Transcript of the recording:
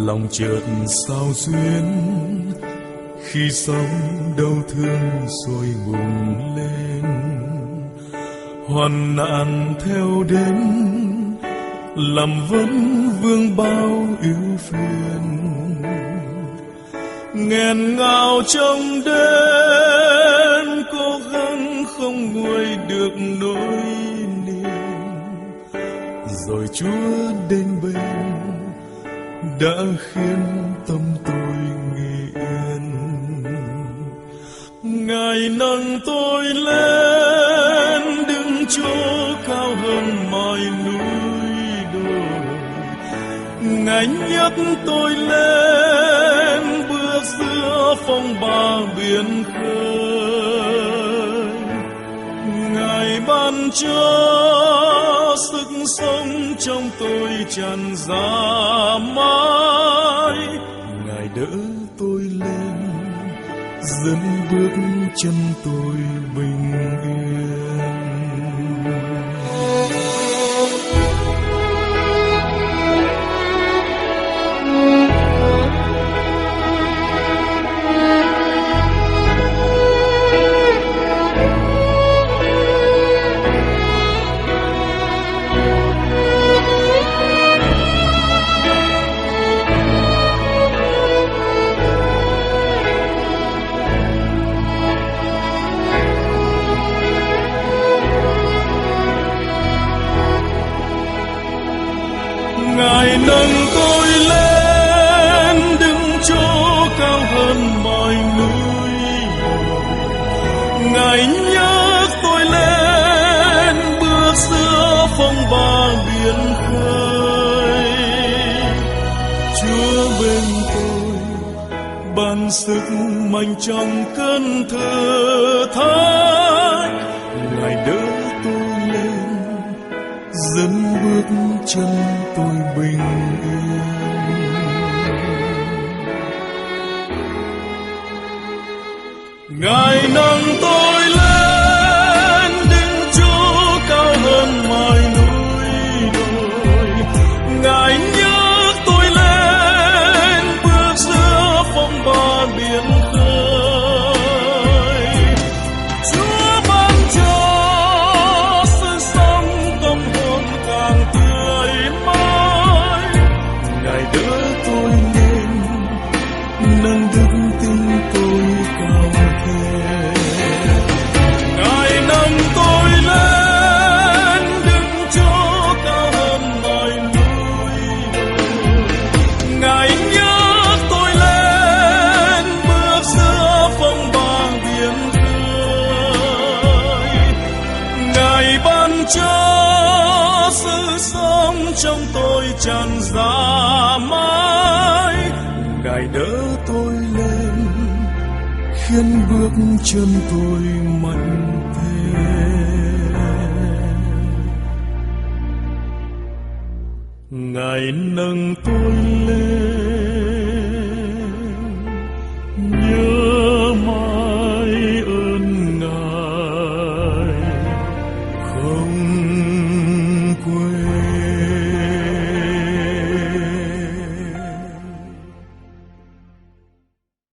lòng chợt sao duyên khi sóng đau thương sôi bùng lên, hoạn nạn theo đến làm vấn vương bao ưu phiền, nghẹn ngào trong đêm cố gắng không nguôi được nỗi niềm, rồi Chúa đến bên đã khiến tâm tôi nghỉ yên. Ngài nâng tôi lên đứng chỗ cao hơn mọi núi đồi, Ngài nhấc tôi lên bước giữa phong ba biển khơi. Ngài ban cho sức sống trong tôi tràn ra mãi, Ngài đỡ tôi lên dẫn bước chân tôi bình yên. Ngài nâng tôi lên đứng chỗ cao hơn mọi núi đồi, Ngài nhấc tôi lên bước giữa phong ba biển khơi. Chúa bên tôi ban sức mạnh trong cơn thử thách, Ngài đỡ tôi lên dẫn bước chân tôi bình yên. Ngài nâng tôi lên đứng chỗ cao hơn mọi núi đồi, Ngài nhấc tôi lên bước giữa phong ba biển khơi. Chúa ban cho sự sống tâm hồn càng tươi mãi, Ngài đỡ tôi lên nâng đức tin tôi cao thêm. Ngài nâng tôi lên đứng chỗ cao hơn mọi núi đồi, Ngài nhấc tôi lên bước giữa phong ba biển khơi. Ngài ban cho sự sống trong tôi tràn ra mãi, Ngài đỡ tôi lên khiến bước chân tôi mạnh thêm. Ngài nâng tôi lên